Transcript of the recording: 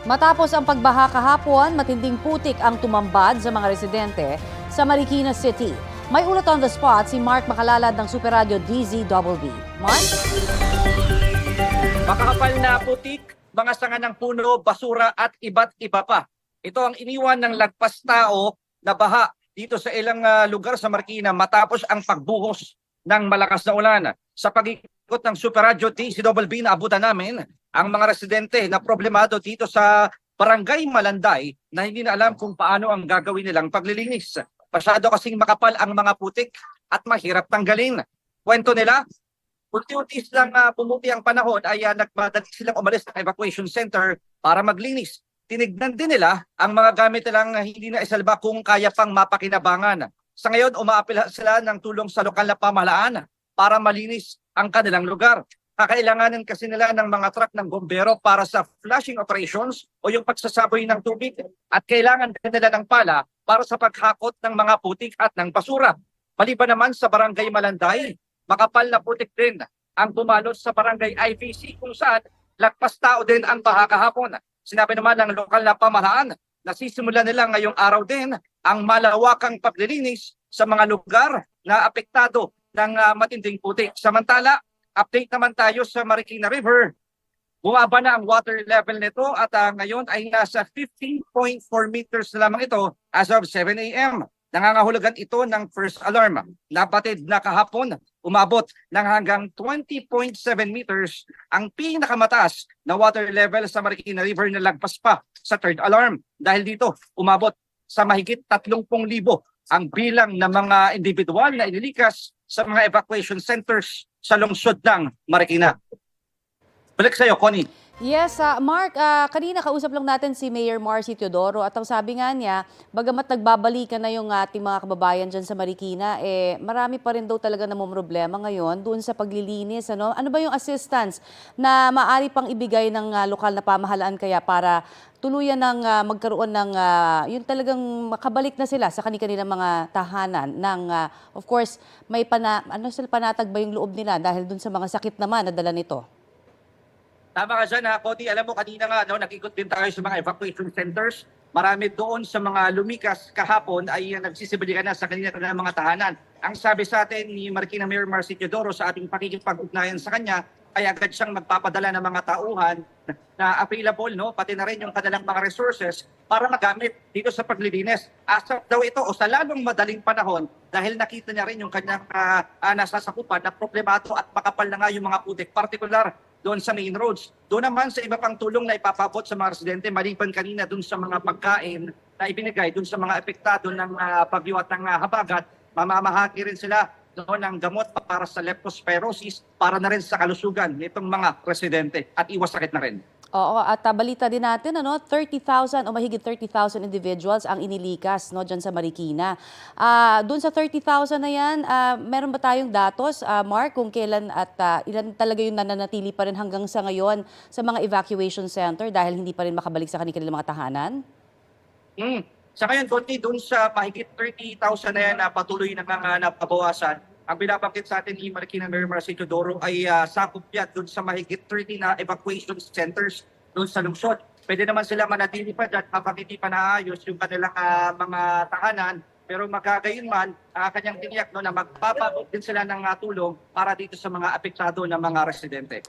Matapos ang pagbaha kahapon, matinding putik ang tumambad sa mga residente sa Marikina City. May ulat on the spot si Mark Makalalad ng Super Radio DZBB. Mark? Makakapal na putik, mga sanga ng puno, basura at iba't iba pa. Ito ang iniwan ng lagpas tao na baha dito sa ilang lugar sa Marikina matapos ang pagbuhos ng malakas na ulan. Sa pag-ikot ng Super Radio DZBB na abutan namin, ang mga residente na problemado dito sa Barangay Malanday na hindi na alam kung paano ang gagawin nilang paglilinis. Masyado kasing makapal ang mga putik at mahirap tanggalin. Kwento nila, unti-unti silang pumuti ang panahon ay nagmadali silang umalis ng evacuation center para maglinis. Tinignan din nila ang mga gamit nilang hindi na isalba kung kaya pang mapakinabangan. Sa ngayon, umaapila sila ng tulong sa lokal na pamahalaan para malinis ang kanilang lugar. Kakailanganin kasi nila ng mga truck ng bombero para sa flushing operations o yung pagsasaboy ng tubig. At kailangan din nila ng pala para sa paghakot ng mga putik at ng basura. Maliban naman sa Barangay Malanday, makapal na putik din ang bumalot sa Barangay IVC kung saan lagpas tao din ang baha kahapon. Sinabi naman ng lokal na pamahalaan na sisimulan nila ngayong araw din ang malawakang paglilinis sa mga lugar na apektado ng matinding putik. Samantala, update naman tayo sa Marikina River. Bumaba na ang water level nito at ngayon ay nasa 15.4 meters na lamang ito as of 7 a.m. Nangangahulugan ito ng first alarm. Napatid na kahapon, umabot ng hanggang 20.7 meters ang pinakamataas na water level sa Marikina River na lagpas pa sa third alarm. Dahil dito, umabot sa mahigit 30,000 ang bilang ng mga individual na inilikas sa mga evacuation centers sa lungsod ng Marikina. Balik sa iyo, Connie. Yes, Mark, kanina kausap lang natin si Mayor Marcy Teodoro at ang sabi nga niya, bagamat nagbabalikan na yung ating mga kababayan dyan sa Marikina, marami pa rin daw talaga namumroblema ngayon doon sa paglilinis. Ano ba yung assistance na maaari pang ibigay ng lokal na pamahalaan kaya para tuluyan ng magkaroon ng yung talagang makabalik na sila sa kanilang mga tahanan ng of course may panatag ba yung loob nila dahil doon sa mga sakit naman na dala nito? Tama ka dyan, Cody. Alam mo, kanina nga, nag-ikot din tayo sa mga evacuation centers. Marami doon sa mga lumikas kahapon ay nagsisibilikan na sa kanilang mga tahanan. Ang sabi sa atin ni Marikina Mayor Marcy Teodoro sa ating pakikipag-ugnayan sa kanya, ay agad siyang magpapadala ng mga tauhan na available, pati na rin yung kanilang mga resources para magamit dito sa paglilinis. Asap daw ito o sa lalong madaling panahon dahil nakita niya rin yung kanyang nasasakupan na problemado at makapal na nga yung mga putik, particular doon sa main roads. Doon naman sa iba pang tulong na ipapabot sa mga residente, maliban kanina doon sa mga pagkain na ibinigay doon sa mga epektado ng bagyo at ng habagat, mamamahagi rin sila doon ng gamot para sa leptospirosis para na rin sa kalusugan nitong mga residente at iwas sakit na rin. Oo, at balita din natin, 30,000 o mahigit 30,000 individuals ang inilikas dyan sa Marikina. Doon sa 30,000 na yan, meron ba tayong datos, Mark, kung kailan at ilan talaga yung nananatili pa rin hanggang sa ngayon sa mga evacuation center dahil hindi pa rin makabalik sa kanilang mga tahanan? Sa ngayon, Conti, doon sa mahigit 30,000 na yan na patuloy na napabawasan, ang binabanggit sa atin ni Marikina Mayor Marcy Teodoro ay sakop yan doon sa mahigit 30 na evacuation centers doon sa lungsod. Pwede naman sila manatili pa dyan habang hindi pa naayos yung kanilang mga tahanan. Pero magkagayon man, kanyang tiniyak na magpapabot din sila ng tulong para dito sa mga apektado ng mga residente.